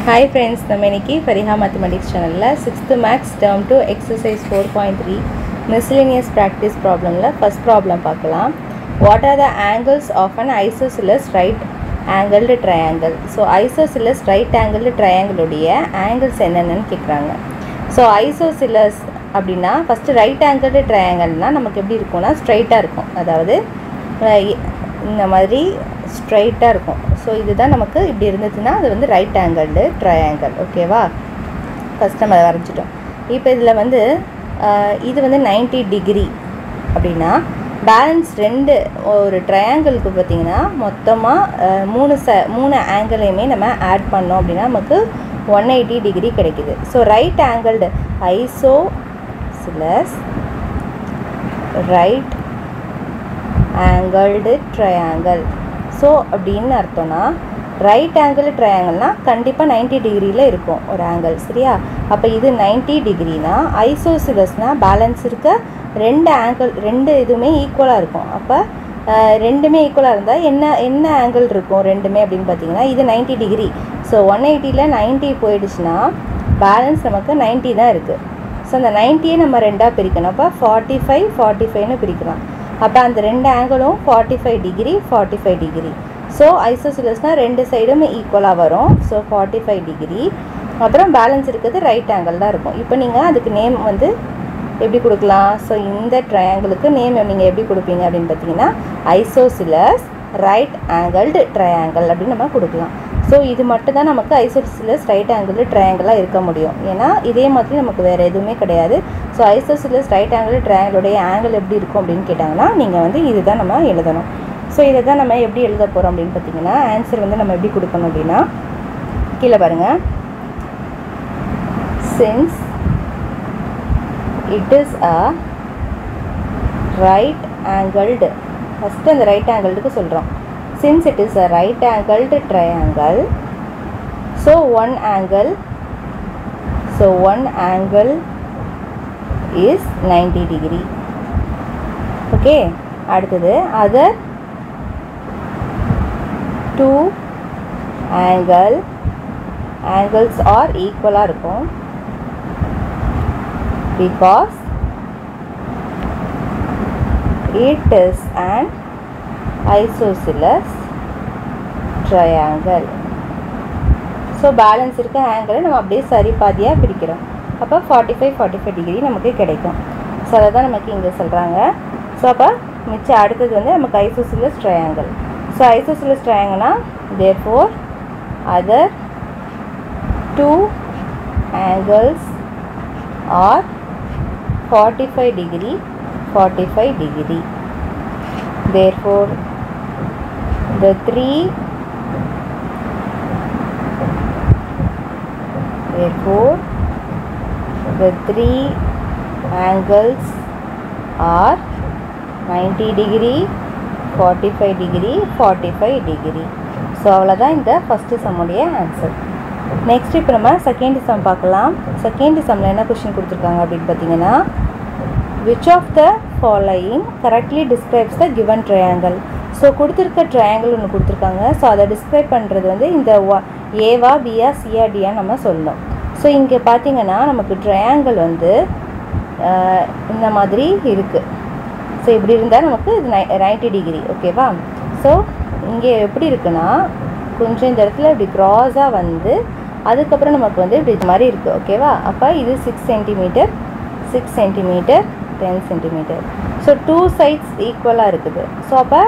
Hi friends, நம்ம இன்னைக்கு Fariha mathematics சேனல்ல 6th maths term 2 exercise 4.3 miscellaneous practice ப்ராப்ளம்ல ஃபர்ஸ்ட் ப்ராப்ளம் பார்க்கலாம். What are the angles of an isosceles right angled triangle? So isosceles right angled triangle உடைய angles என்னன்னு கேக்குறாங்க. So isosceles அப்படினா first right angled ட்ரையாங்கிள்னா நமக்கு எப்படி இருக்கும்னா ஸ்ட்ரைட்டா இருக்கும். அதாவது இந்த மாதிரி ஸ்ட்ரைட்டா இருக்கும். ஸோ இதுதான் நமக்கு இப்படி இருந்துச்சுன்னா அது வந்து ரைட் ஆங்கிள்டு ட்ரையாங்கிள். ஓகேவா, ஃபஸ்ட் நம்ம வரைஞ்சிட்டோம். இப்போ இதில் வந்து இது வந்து 90 டிகிரி அப்படின்னா பேலன்ஸ் ரெண்டு ஒரு ட்ரையாங்கிளுக்கு பார்த்திங்கன்னா மொத்தமாக மூணு ஆங்கிளையுமே நம்ம ஆட் பண்ணோம் அப்படின்னா நமக்கு 180 டிகிரி கிடைக்குது. So right angled isosceles right angled triangle. So அப்படின்னு அர்த்தம்னா ரைட் ஆங்கிள் ட்ரையாங்கிள்னால் கண்டிப்பாக 90 டிகிரியில் இருக்கும் ஒரு ஆங்கிள், சரியா? அப்போ இது 90 டிகிரினா ஐசோசிலஸ்னால் பேலன்ஸ் இருக்க ரெண்டு இதுவுமே ஈக்குவலாக இருக்கும். அப்போ ரெண்டுமே ஈக்குவலாக இருந்தால் என்ன ஆங்கிள் இருக்கும் ரெண்டுமே அப்படின்னு பார்த்தீங்கன்னா இது 90 டிகிரி. ஸோ 180ல் 90 போயிடுச்சுன்னா பேலன்ஸ் நமக்கு 90 தான் இருக்குது. ஸோ அந்த 90யை நம்ம ரெண்டாக பிரிக்கணும். அப்போ 45 பிரிக்கலாம். அப்போ அந்த ரெண்டு ஆங்கிளும் 45 டிகிரி. ஸோ ஐசோசிலஸ்னால் ரெண்டு சைடுமே ஈக்குவலாக வரும். So 45 degree. அப்புறம் பேலன்ஸ் இருக்கிறது ரைட் ஆங்கிள் தான் இருக்கும். இப்போ நீங்கள் அதுக்கு நேம் வந்து எப்படி கொடுக்கலாம்? ஸோ இந்த ட்ரையாங்கிளுக்கு நேம் நீங்கள் எப்படி கொடுப்பீங்க அப்படின்னு பார்த்தீங்கன்னா ஐசோசிலஸ் ரைட் ஆங்கிள்டு ட்ரையாங்கிள் அப்படின்னு நம்ம கொடுக்கலாம். ஸோ இது மட்டும் தான் நமக்கு ஐசோசிலஸ் ரைட் ஆங்கிள்டு ட்ரையாங்கிளாக இருக்க முடியும். ஏன்னா இதே மாதிரி நமக்கு வேறு எதுவுமே கிடையாது. ஸோ ஐசோசிலஸ் ரைட் ஆங்கிள் ட்ரையாங்கிளுடைய ஆங்கிள் எப்படி இருக்கும் அப்படின்னு கேட்டாங்கன்னா நீங்கள் வந்து இதுதான் நம்ம எழுதணும். ஸோ இதை தான் நம்ம எப்படி எழுத போகிறோம் அப்படின்னு பார்த்தீங்கன்னா ஆன்சர் வந்து நம்ம எப்படி கொடுக்கணும் அப்படின்னா கீழே பாருங்கள். since it is a right angled, first அந்த ரைட் ஆங்கிள்டுக்கு சொல்கிறோம். since it is a right angled triangle, so one angle is 90 degree. okay, அடுத்தது other two angles are equal இருக்கும் because it is an isosceles triangle. So balance இருக்க ஆங்கிளை நம்ம அப்படியே சரி பாதியாக பிரிக்கிறோம். அப்போ 45 டிகிரி நமக்கு கிடைக்கும். ஸோ அதை தான் நமக்கு இங்கே சொல்கிறாங்க. ஸோ அப்போ மிச்சம் அடுத்தது வந்து நமக்கு ஐசோசிலஸ் ட்ரையாங்கிள். ஸோ ஐசோசிலஸ் ட்ரையாங்கிள்னா therefore other two angles are 45 degree. therefore the three angles are 90 degree, 45 degree. So அவ்வளோதான் இந்த ஃபஸ்ட்டு சம்முடைய ஆன்சர். நெக்ஸ்ட் இப்போ நம்ம செகண்ட் சம் பார்க்கலாம். செகண்ட் சம்மில் என்ன கொஷின் கொடுத்துருக்காங்க அப்படின்னு பார்த்தீங்கன்னா which of the following correctly describes the given triangle. So கொடுத்துருக்க ட்ரையாங்கிள் ஒன்று கொடுத்துருக்காங்க. ஸோ அதை டிஸ்கிரைப் பண்ணுறது வந்து இந்த ஏவா பியா சியா டியா நம்ம சொல்லணும். ஸோ இங்கே பார்த்தீங்கன்னா நமக்கு ட்ரையாங்கிள் வந்து இந்த மாதிரி இருக்குது. ஸோ இப்படி இருந்தால் நமக்கு இது 90 டிகிரி. ஓகேவா? ஸோ இங்கே எப்படி இருக்குன்னா கொஞ்சம் இந்த இடத்துல இப்படி க்ராஸாக வந்து அதுக்கப்புறம் நமக்கு வந்து இப்படி மாதிரி இருக்குது. ஓகேவா? அப்போ இது 6 centimetre 10 centimetre. So two sides ஈக்குவலாக இருக்குது. ஸோ அப்போ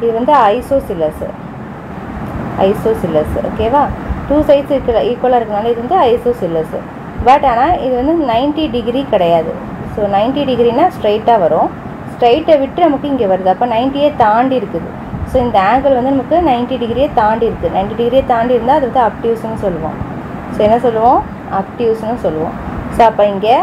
இது வந்து ஐசோசிலஸ். ஓகேவா? டூ சைட்ஸ் ஈக்குவலாக இருக்கனால இது வந்து ஐசோசிலஸ். பட் ஆனால் இது வந்து 90 டிகிரி கிடையாது. ஸோ 90 டிகிரினா ஸ்ட்ரைட்டாக வரும். ஸ்ட்ரைட்டை விட்டு நமக்கு இங்கே வருது. அப்போ 90யே தாண்டி இருக்குது. ஸோ இந்த ஆங்கிள் வந்து நமக்கு 90 டிகிரியே தாண்டி இருக்குது. 90 டிகிரியே தாண்டி இருந்தால் அது வந்து அப்டியூஸ்னு சொல்லுவோம். ஸோ என்ன சொல்லுவோம்? அப்டியூஸ்னு சொல்லுவோம். ஸோ அப்போ இங்கே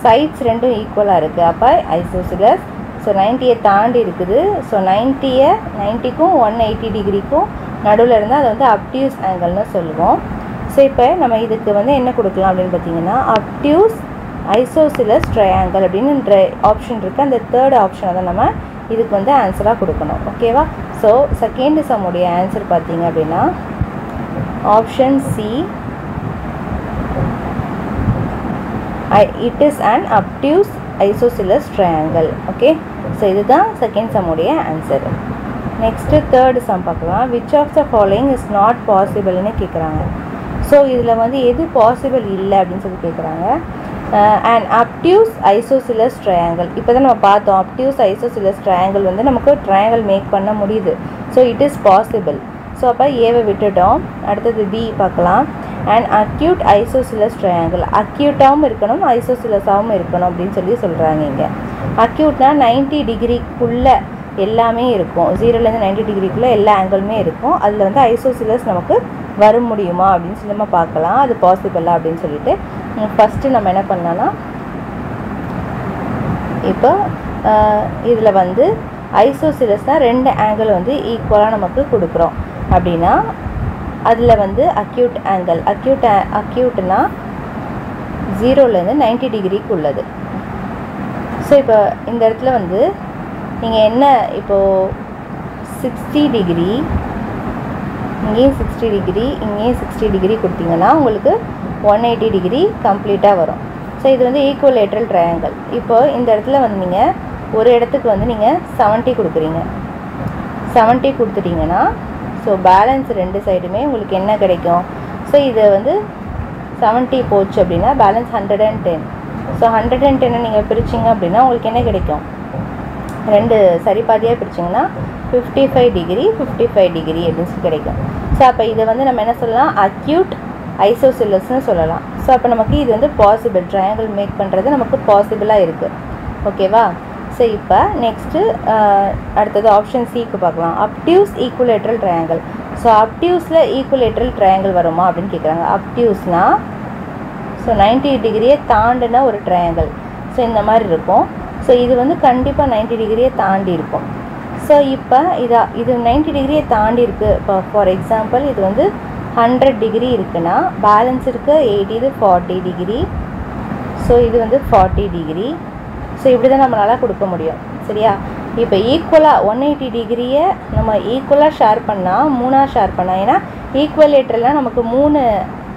சைட்ஸ் ரெண்டும் ஈக்குவலாக இருக்குது. அப்போ ஐசோசிலஸ். ஸோ 90யை தாண்டி இருக்குது. ஸோ 90க்கும் 180 டிகிரிக்கும் நடுவில் இருந்தால் அது வந்து அப்டியூஸ் ஆங்கிள்னு சொல்லுவோம். ஸோ இப்போ நம்ம இதுக்கு வந்து என்ன கொடுக்கலாம் அப்படின்னு பார்த்தீங்கன்னா அப்டியூஸ் ஐசோசிலஸ் ட்ரையாங்கிள் அப்படின்னு ஆப்ஷன் இருக்குது. அந்த தேர்ட் ஆப்ஷனை தான் நம்ம இதுக்கு வந்து ஆன்சராக கொடுக்கணும். ஓகேவா? ஸோ செகண்ட் சம்முடைய ஆன்சர் பார்த்தீங்க அப்படின்னா option C It is an obtuse isosceles triangle. Okay, so இதுதான் செகண்ட் சம்முடைய ஆன்சர். நெக்ஸ்ட்டு தேர்டு சம் பார்க்கலாம். Which of the following is not பாசிபிள்னு கேட்குறாங்க. ஸோ இதில் வந்து எது பாசிபிள் இல்லை அப்படின்னு சொல்லி கேட்குறாங்க. அண்ட் அப்டியூஸ் ஐசோசிலஸ் ட்ரையாங்கிள், இப்போ தான் நம்ம பார்த்தோம். அப்டியூஸ் ஐசோசிலஸ் ட்ரையாங்கிள் வந்து நமக்கு ட்ரையாங்கிள் மேக் பண்ண முடியுது. So it is possible. So அப்போ ஏவை விட்டுட்டோம். அடுத்தது பி பார்க்கலாம். அண்ட் அக்யூட் ஐசோசிலஸ் ட்ரையாங்கிள், அக்யூட்டாகவும் இருக்கணும் ஐசோசிலஸாகவும் இருக்கணும் அப்படின்னு சொல்லி சொல்கிறாங்க. இங்கே அக்யூட்னா 90 டிகிரிக்குள்ளே எல்லாமே இருக்கும், 0லேருந்து 90 டிகிரிக்குள்ளே எல்லா ஆங்கிளுமே இருக்கும். அதில் வந்து ஐசோசிலஸ் நமக்கு வர முடியுமா அப்படின்னு சொல்லி நம்ம பார்க்கலாம். அது பாசிபிளா அப்படின்னு சொல்லிட்டு ஃபஸ்ட்டு நம்ம என்ன பண்ணலாம்னா, இப்போ இதில் வந்து ஐசோசிலஸ்னால் 2 ஆங்கிள் வந்து ஈக்குவலாக நமக்கு கொடுக்குறோம் அப்படின்னா அதில் வந்து அக்யூட் ஆங்கிள், அக்யூட்னா 0லேருந்து 90 டிகிரிக்கு உள்ளது. ஸோ இப்போ இந்த இடத்துல வந்து நீங்கள் என்ன இப்போது 60 டிகிரி, இங்கேயும் 60 டிகிரி, இங்கேயும் 60 டிகிரி கொடுத்தீங்கன்னா உங்களுக்கு 180 டிகிரி கம்ப்ளீட்டாக வரும். ஸோ இது வந்து ஈக்குவலேட்ரல் ட்ரையாங்கிள். இப்போ இந்த இடத்துல வந்து நீங்கள் ஒரு இடத்துக்கு வந்து நீங்கள் 70 கொடுக்குறீங்க. 70 கொடுத்துட்டிங்கன்னா ஸோ பேலன்ஸ் 2 சைடுமே உங்களுக்கு என்ன கிடைக்கும்? ஸோ இது வந்து 70 போச்சு அப்படின்னா பேலன்ஸ் 110. ஸோ 110 நீங்கள் பிரிச்சிங்க அப்படின்னா உங்களுக்கு என்ன கிடைக்கும்? 2 சரிபாதியாக பிரிச்சிங்கன்னா 55 டிகிரி 55 டிகிரி அப்படின்னு சொல்லி கிடைக்கும். ஸோ அப்போ இதை வந்து நம்ம என்ன சொல்லலாம்? அக்யூட் ஐசோசிலஸ்ன்னு சொல்லலாம். ஸோ அப்போ நமக்கு இது வந்து பாசிபிள், ட்ரையாங்கிள் மேக் பண்ணுறது நமக்கு பாசிபிளாக இருக்குது. ஓகேவா? ஸோ இப்போ நெக்ஸ்ட்டு அடுத்தது ஆப்ஷன் சிக்கு பார்க்கலாம். Obtuse equilateral triangle. ஸோ அப்டியூஸில் ஈக்குவலேட்ரல் ட்ரையாங்கிள் வருமா அப்படின்னு கேட்குறாங்க. அப்டியூஸ்னால் ஸோ 90 டிகிரியை தாண்டின ஒரு ட்ரையாங்கிள். ஸோ இந்த மாதிரி இருக்கும். ஸோ இது வந்து கண்டிப்பாக 90 டிகிரியை தாண்டி இருக்கும். ஸோ இப்போ இது 90 டிகிரியை தாண்டி இருக்குது. இப்போ ஃபார் எக்ஸாம்பிள் இது வந்து 100 டிகிரி இருக்குன்னா பேலன்ஸ் இருக்க 80 இது 40 டிகிரி. ஸோ இது வந்து 40 டிகிரி. ஸோ இப்படி தான் நம்மளால் கொடுக்க முடியும். சரியா? இப்போ ஈக்குவலாக 180 டிகிரியை நம்ம ஈக்குவலாக ஷேர் பண்ணால் 3ஆக ஷேர் பண்ணால், ஏன்னா ஈக்குவலேட்டரில் நமக்கு 3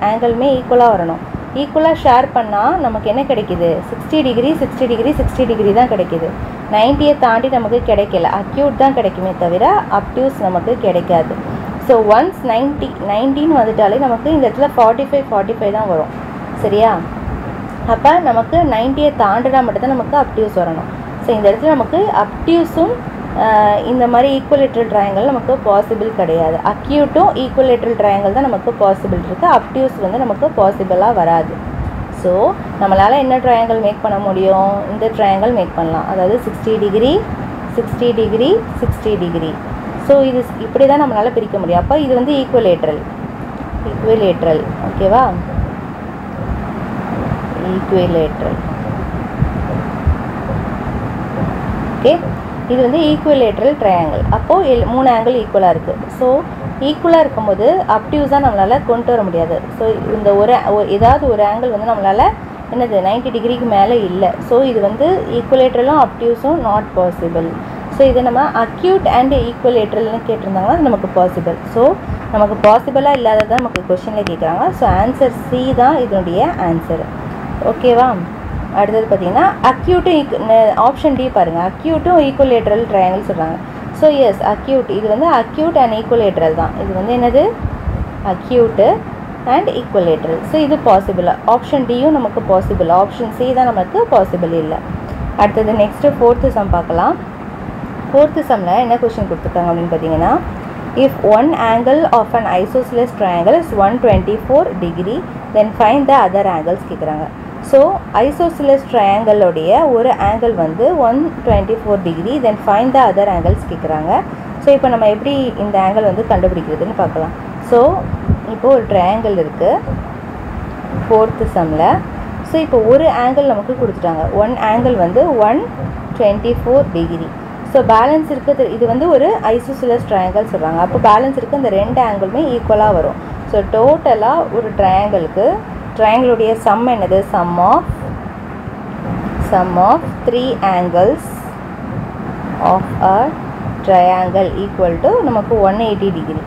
ஆங்கிளுமே ஈக்குவலாக வரணும். ஈக்குவலாக ஷேர் பண்ணால் நமக்கு என்ன கிடைக்கிது? 60 டிகிரி 60 டிகிரி 60 டிகிரி தான் கிடைக்கிது. 90யை தாண்டி நமக்கு கிடைக்கல. அக்யூட் தான் கிடைக்குமே தவிர அப்டியூஸ் நமக்கு கிடைக்காது. ஸோ ஒன்ஸ் 90 வந்துட்டாலே நமக்கு இந்த இடத்துல 45 தான் வரும். சரியா? அப்போ நமக்கு 90யை தாண்டினா மட்டும்தான் நமக்கு அப்டியூஸ் வரணும். ஸோ இந்த இடத்துல நமக்கு அப்டியூஸும் இந்த மாதிரி ஈக்குவலேட்ரல் ட்ரையாங்கிள் நமக்கு பாசிபிள் கிடையாது. அக்யூட்டும் ஈக்குவலேட்ரல் ட்ரையாங்கிள் தான் நமக்கு பாசிபிள் இருக்குது. அப்டியூஸ் வந்து நமக்கு பாசிபிளாக வராது. ஸோ நம்மளால் என்ன ட்ரையாங்கிள் மேக் பண்ண முடியும்? இந்த ட்ரையாங்கிள் மேக் பண்ணலாம். அதாவது 60 டிகிரி 60 டிகிரி 60 டிகிரி. ஸோ இது இப்படி தான் நம்மளால் பிரிக்க முடியும். அப்போ இது வந்து ஈக்குவலேட்ரல். ஓகேவா? ஈக்குவலேட்ரல். ஓகே, இது வந்து ஈக்குவலேட்ரல் ட்ரையாங்கிள். அப்போது 3 ஆங்கிள் ஈக்குவலாக இருக்குது. ஸோ ஈக்குவலாக இருக்கும்போது அப்டியூஸாக நம்மளால் கொண்டு வர முடியாது. ஸோ இந்த ஏதாவது ஒரு ஆங்கிள் வந்து நம்மளால் என்னது 90 டிகிரிக்கு மேலே இல்லை. ஸோ இது வந்து ஈக்குவலேட்ரலும் அப்டியூஸும் நாட் பாசிபிள். ஸோ இதை நம்ம அக்யூட் அண்ட் ஈக்குவலேட்ரல்னு கேட்டிருந்தாங்கன்னா அது நமக்கு பாசிபிள். ஸோ நமக்கு பாசிபிளாக இல்லாததான் நமக்கு கொஷனில் கேட்குறாங்க. ஸோ ஆன்சர் சி தான் இதனுடைய ஆன்சர். ஓகேவா? அடுத்தது பார்த்தீங்கன்னா அக்யூட்டும் ஆப்ஷன் டி பாருங்கள். அக்யூட்டும் ஈக்குவலேட்ரல் ட்ரையாங்கிள் சொல்கிறாங்க. ஸோ எஸ், அக்யூட் இது வந்து அக்யூட் அண்ட் ஈக்குவலேட்ரல் தான். இது வந்து என்னது? Acute and equilateral. ஸோ இது பாசிபிள். ஆப்ஷன் டியும் நமக்கு பாசிபிள். ஆப்ஷன் சி தான் நமக்கு பாசிபிள் இல்லை. அடுத்தது நெக்ஸ்ட்டு 4th சம் பார்க்கலாம். 4th சம்மில் என்ன கொஷின் கொடுத்துருக்காங்க அப்படின்னு பார்த்தீங்கன்னா, if one angle of an isosceles triangle is 124 degree then find the other angles கேட்குறாங்க. ஸோ ஐசோசிலஸ் ட்ரையாங்கிளோடைய ஒரு ஆங்கிள் வந்து 124 degree then find the other angles கேட்குறாங்க. ஸோ இப்போ நம்ம எப்படி இந்த ஆங்கிள் வந்து கண்டுபிடிக்கிறதுன்னு பார்க்கலாம். ஸோ இப்போது ஒரு ட்ரையாங்கிள் இருக்குது 4th சம்மில். ஸோ இப்போ ஒரு ஆங்கிள் நமக்கு கொடுத்துட்டாங்க. ஒன் ஆங்கிள் வந்து 124 டிகிரி. ஸோ பேலன்ஸ் இருக்குது. இது வந்து ஒரு ஐசோசிலஸ் ட்ரையாங்கிள் சொல்கிறாங்க. அப்போ பேலன்ஸ் இருக்குது இந்த 2 ஆங்கிளுமே ஈக்குவலாக வரும். ஸோ டோட்டலாக ஒரு ட்ரையாங்கிளுடைய சம் என்னது? Sum of 3 angles of a triangle equal to நமக்கு 180 டிகிரி.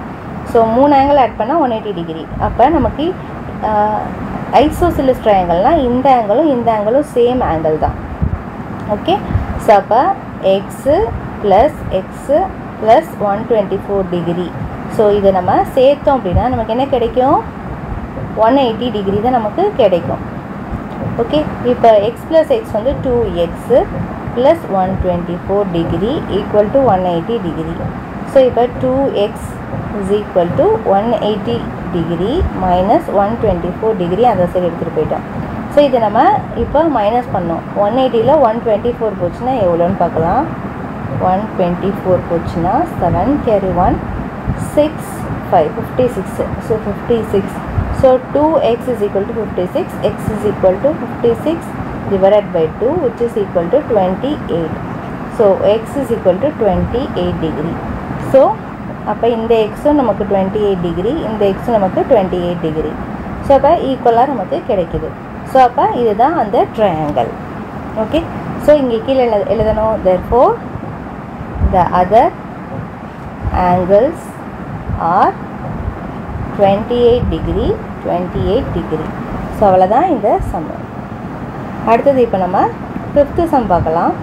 ஸோ 3 ஆங்கிள் ஆட் பண்ணால் 180 டிகிரி. அப்போ நமக்கு ஐசோசிலஸ் ட்ரையாங்கிள்னால் இந்த ஆங்கிளும் சேம் ஆங்கிள் தான். ஓகே, ஸோ அப்போ எக்ஸு ப்ளஸ் 124 டிகிரி. ஸோ இதை நம்ம சேர்த்தோம் அப்படின்னா நமக்கு என்ன கிடைக்கும்? 180 டிகிரி தான் நமக்கு கிடைக்கும். ஓகே, இப்போ எக்ஸ் ப்ளஸ் எக்ஸ் வந்து 2x plus 124 degree equal to 180 degree. So இப்போ 2x is equal to 180 degree minus 124 degree அந்த சைடு எடுத்துகிட்டு போயிட்டோம். ஸோ இதை நம்ம இப்போ மைனஸ் பண்ணோம். 180ல் 124 போச்சுன்னா எவ்வளோன்னு பார்க்கலாம். 124 போச்சுன்னா 7 carry 1 6 5 56. So 56. So 2x is equal to 56. x is equal to 56 divided by 2 which is equal to 28. So x is equal to 28 degree. So அப்போ இந்த எக்ஸும் நமக்கு 28 டிகிரி, இந்த எக்ஸும் நமக்கு 28 டிகிரி. ஸோ அப்போ ஈக்குவலாக நமக்கு கிடைக்குது. ஸோ அப்போ இதுதான் அந்த ட்ரையாங்கிள். ஓகே, ஸோ இங்கே கீழே எழுதணும். therefore the other angles are 28 degree 28 degree. So அவ்வளோதான் இந்த சம். அடுத்தது இப்போ நம்ம 5th சம் பார்க்கலாம்.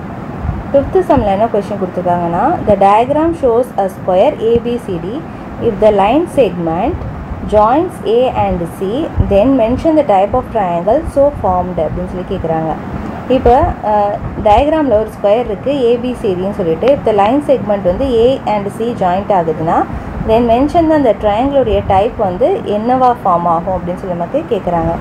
5th சம்மில் என்ன கொஷின் கொடுத்துருக்காங்கன்னா, the diagram shows a square ABCD if the line segment joins A and C then mention the type of triangle so formed அப்படின்னு சொல்லி கேட்குறாங்க. இப்போ டயக்ராமில் ஒரு ஸ்கொயர் இருக்குது ஏபிசிடின்னு சொல்லிட்டு, இப்போ லைன் செக்மெண்ட் வந்து ஏ அண்ட் சி ஜாயிண்ட் ஆகுதுன்னா தென் மென்ஷன் தான் அந்த ட்ரையாங்கிளுடைய டைப் வந்து என்னவா ஃபார்ம் ஆகும் அப்படின்னு சொல்லி நமக்கு கேட்குறாங்க.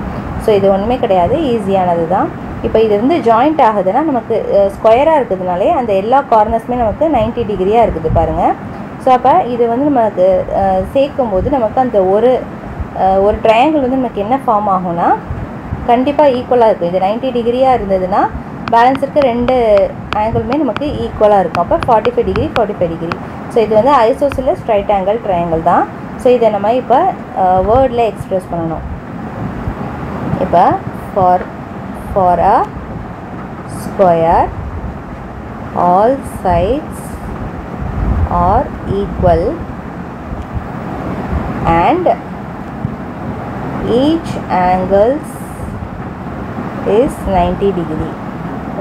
ஸோ இது ஒன்றுமே கிடையாது, ஈஸியானது தான். இப்போ இது வந்து ஜாயிண்ட் ஆகுதுன்னா நமக்கு ஸ்கொயராக இருக்கிறதுனாலே அந்த எல்லா கார்னர்ஸுமே நமக்கு 90 டிகிரியாக இருக்குது பாருங்கள். ஸோ அப்போ இது வந்து நமக்கு சேர்க்கும் போது நமக்கு அந்த ஒரு ட்ரையாங்கிள் வந்து நமக்கு என்ன ஃபார்ம் ஆகும்னா கண்டிப்பாக ஈக்குவலாக இருக்கும். இது 90 டிகிரியாக இருந்ததுன்னா பேலன்ஸ் இருக்க 2 ஆங்கிளுமே நமக்கு ஈக்குவலாக இருக்கும். அப்போ 45 டிகிரி 45 டிகிரி. ஸோ இது வந்து ஐசோசிலஸ் ரைட் ஆங்கிள் ட்ரையாங்கிள் தான். ஸோ இதை நம்ம இப்போ வேர்டில் எக்ஸ்ப்ரெஸ் பண்ணணும். இப்போ for a square all sides are equal and each angles is 90 degree.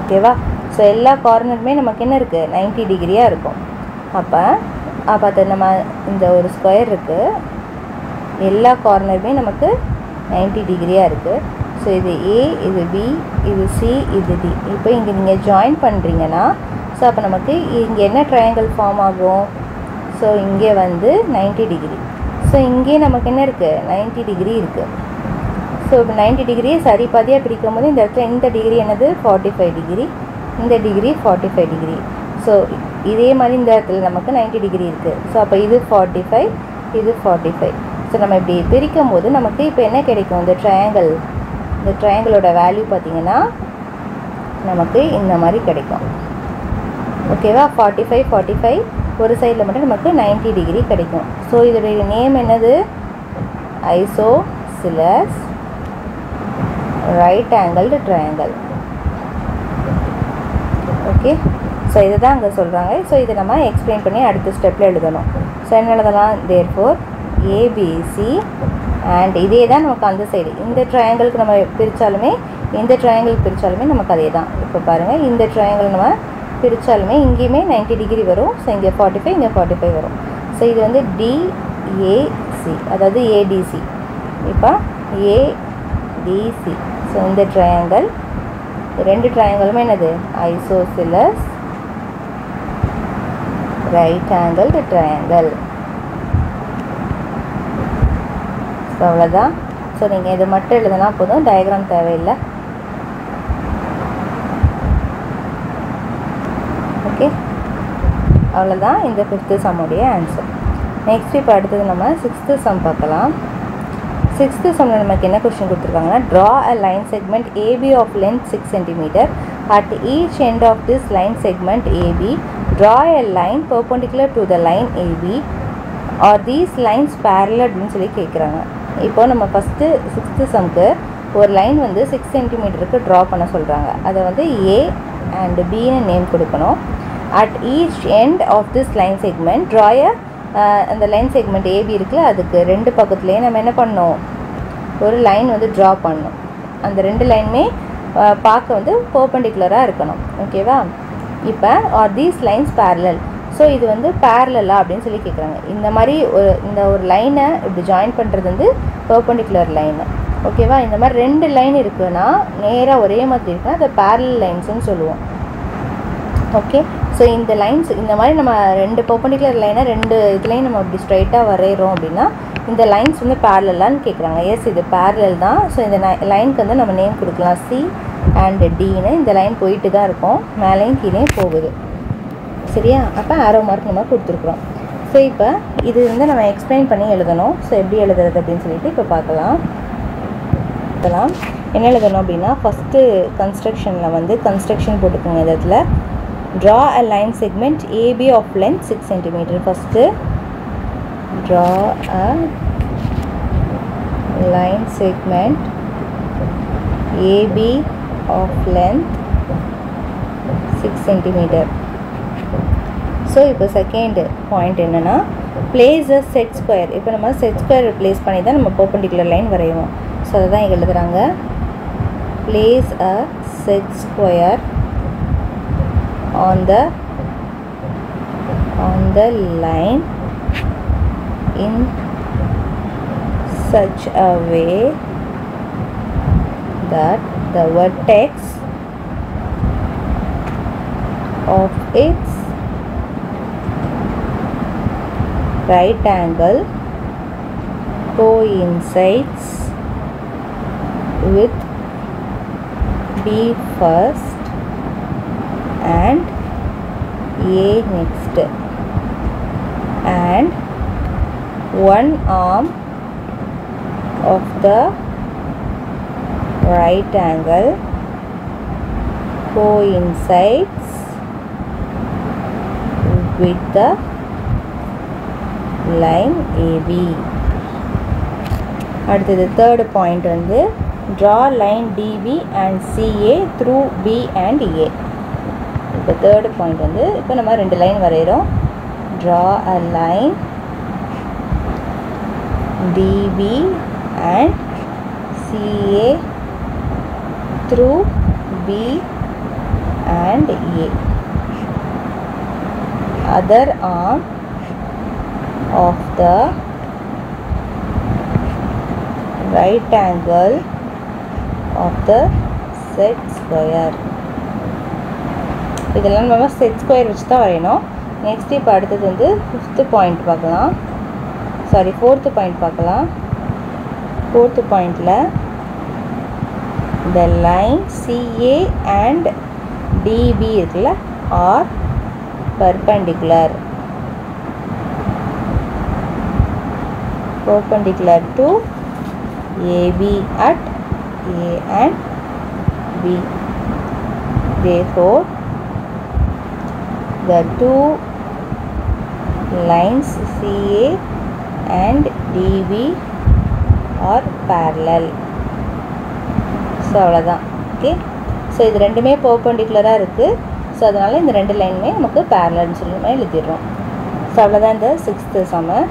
ஓகேவா? ஸோ எல்லா கார்னருமே நமக்கு என்ன இருக்குது? 90 டிகிரியாக இருக்கும். அப்போ அது நம்ம இந்த ஒரு ஸ்கொயர் இருக்குது, எல்லா கார்னருமே நமக்கு 90 டிகிரியாக இருக்குது. ஸோ இது ஏ, இது பி, இது சி, இது டி. இப்போ இங்கே நீங்கள் ஜாயின் பண்ணுறீங்கன்னா ஸோ அப்போ நமக்கு இங்கே என்ன ட்ரையாங்கிள் ஃபார்ம் ஆகும்? ஸோ இங்கே வந்து 90 டிகிரி. ஸோ இங்கே நமக்கு என்ன இருக்குது? 90 டிகிரி இருக்குது. ஸோ இப்போ 90 டிகிரியை சரி பாதியாக பிரிக்கும் போது இந்த இடத்துல இந்த டிகிரி என்னது? 45 டிகிரி, இந்த டிகிரி 45 டிகிரி. ஸோ இதே மாதிரி இந்த இடத்துல நமக்கு 90 டிகிரி இருக்குது. ஸோ அப்போ இது 45, இது 45. ஸோ நம்ம இப்படி பிரிக்கும் போது நமக்கு இப்போ என்ன கிடைக்கும்? இந்த ட்ரையாங்கிளோட வேல்யூ பார்த்திங்கன்னா நமக்கு இந்த மாதிரி கிடைக்கும். ஓகேவா? 45 45 ஒரு சைடில் மட்டும் நமக்கு 90 டிகிரி கிடைக்கும். ஸோ இதோடைய நேம் என்னது? Isosceles right angled triangle. Okay, so இதை தான் அங்கே சொல்கிறாங்க. ஸோ இதை நம்ம எக்ஸ்பிளைன் பண்ணி அடுத்த ஸ்டெப்பில் எழுதணும். ஸோ என்ன எழுதலாம்? therefore ஏபிசி அண்ட் இதே தான் நமக்கு அந்த சைடு இந்த ட்ரையாங்கிளுக்கு நம்ம பிரித்தாலுமே இந்த ட்ரையாங்கிளுக்கு பிரித்தாலுமே நமக்கு அதே தான். இப்போ பாருங்கள், இந்த ட்ரையாங்கிள் நம்ம பிரித்தாலுமே இங்கேயுமே 90 டிகிரி வரும். ஸோ இங்கே 45, இங்கே 45 வரும். ஸோ இது வந்து டிஏசி, அதாவது ஏடிசி. இப்போ ஏடிசி. ஸோ இந்த ட்ரையாங்கிள், ரெண்டு ட்ரையாங்கிளுமே என்னது? Isosceles right angle triangle. So அவ்வளோதான். ஸோ நீங்கள் இதை மட்டும் எழுதுனா போதும், டயக்ராம் தேவையில்லை. ஓகே, அவ்வளோதான் இந்த 5th சம்முடைய ஆன்சர். நெக்ஸ்ட் இப்போ அடுத்தது நம்ம 6th சம் பார்க்கலாம். 6th சம்மில் நமக்கு என்ன கொஸ்டின் கொடுத்துருக்காங்கன்னா, draw a line segment AB of length 6 cm. At each end of this line segment AB draw a line perpendicular to the line AB are these lines parallel அப்படின்னு சொல்லி கேட்குறாங்க. இப்போ நம்ம ஃபஸ்ட்டு 6th சம்க்கு ஒரு line வந்து 6 cm draw பண்ண சொல்கிறாங்க. அதை வந்து ஏ அண்ட் பின்னு நேம் கொடுக்கணும். At each end of this line segment ட்ராய அந்த லைன் செக்மெண்ட் ஏபி இருக்குல்ல, அதுக்கு 2 பக்கத்துலேயே நம்ம என்ன பண்ணோம்? ஒரு லைன் வந்து ட்ரா பண்ணணும். அந்த 2 லைனுமே பார்க்க வந்து பெர்பெண்டிகுலராக இருக்கணும். ஓகேவா? இப்போ R these lines parallel. So இது வந்து பேரலலா அப்படின்னு சொல்லி கேட்குறாங்க. இந்த மாதிரி இந்த ஒரு லைனை இப்படி ஜாயின் பண்ணுறது வந்து பெர்பெண்டிகுலர் லைனு. ஓகேவா? இந்த மாதிரி 2 லைன் இருக்குன்னா நேராக ஒரே மாதிரி இருக்குன்னா அதை பேரலல் லைன்ஸ்னு சொல்லுவோம். ஓகே, ஸோ இந்த லைன்ஸ் இந்த மாதிரி நம்ம 2 பெர்பெண்டிகுலர் லைனை 2 இதுலேயும் நம்ம இப்படி ஸ்ட்ரைட்டாக வரைகிறோம் அப்படின்னா இந்த லைன்ஸ் வந்து பேரலலான்னு கேட்குறாங்க. எஸ், இது பேரலல் தான். ஸோ இந்த லைனுக்கு வந்து நம்ம நேம் கொடுக்கலாம் சி அண்ட் டின்னு. இந்த லைன் போயிட்டு தான் இருக்கும், மேலேயும் கீழேயும் போகுது. சரியா? அப்போ ஆரோ மார்க் நம்ம கொடுத்துருக்குறோம். ஸோ இப்போ இது வந்து நம்ம எக்ஸ்பிளைன் பண்ணி எழுதணும். ஸோ எப்படி எழுதுறது அப்படின்னு சொல்லிட்டு இப்போ பார்க்கலாம். என்ன எழுதணும் அப்படின்னா ஃபஸ்ட்டு கன்ஸ்ட்ரக்ஷனில் வந்து கன்ஸ்ட்ரக்ஷன் போட்டுக்கோங்க. இந்த இடத்துல draw a line segment AB of length 6 cm. First draw a line segment AB of length 6 cm. So இப்போ செகண்ட் பாயிண்ட் என்னென்னா பிளேஸ் அ செட் ஸ்கொயர். இப்போ நம்ம செட் ஸ்கொயர் ப்ளேஸ் பண்ணி தான் நம்ம பெர்பெண்டிகுலர் லைன் வரைவோம். ஸோ அதை தான் இங்கே எழுதுகிறாங்க. Place a set square on the line in such a way that the vertex of its right angle coincides with B first and A next, and one arm of the right angle coincides with the line AB. அடுத்தது third point வந்து draw line DB and CA through B and A. இப்போ third point வந்து இப்போ நம்ம 2 line வரைகிறோம். draw a line DB and CA through B and A. Other arm of the right angle of the set square. இதெல்லாம் நம்ம set square வச்சு தான் வரையணும். நெக்ஸ்ட் இப்போ அடுத்தது வந்து ஃபிஃப்த்து பாயிண்ட் பார்க்கலாம். சாரி, ஃபோர்த்து பாயிண்ட் பார்க்கலாம். ஃபோர்த்து பாயிண்டில் the line CA and DB இருக்குல்ல are perpendicular to AB at A and B. Therefore, the two lines CA and DB are parallel. So அவ்வளோதான். ஓகே, ஸோ இது ரெண்டுமே பெர்பெண்டிகுலராக இருக்குது. So அதனால் இந்த 2 லைனுமே நமக்கு பேரலல்னு சொல்லி நம்ம எழுதிடுறோம். ஸோ அவ்வளோதான் இந்த 6th சம்மர்.